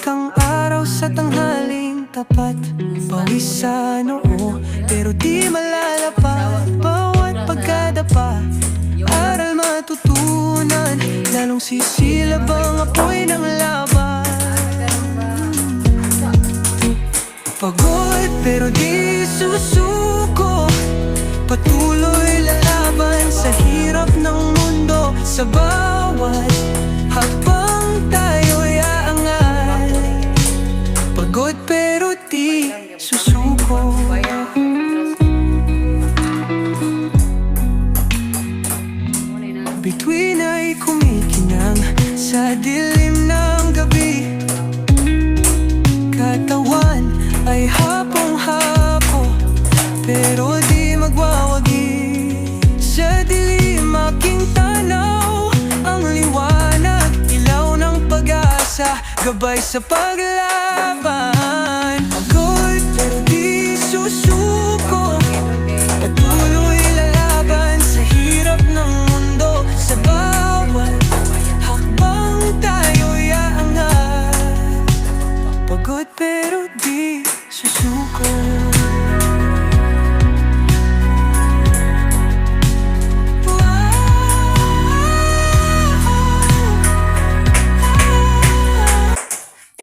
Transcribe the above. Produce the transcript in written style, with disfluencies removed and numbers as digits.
kang araw sa tanghaling tapat. Pawis sa noo, pero di malalapat. Bawat pagkadapa, aral matutunan. Lalong sisilab ang apoy ng laban. Pagod pero di susuko, patuloy lalaban sa hirap ng mundo. Sa bawat habang tayo'y aangat. Pagod pero di susuko. Bituin ay kumikinang sa dilim ng gabi. Katawan ay hapong-hapo, pero di magwawagi. Sa dilim aking tanaw ang liwanag, ilaw ng pag-asa, gabay sa paglaban.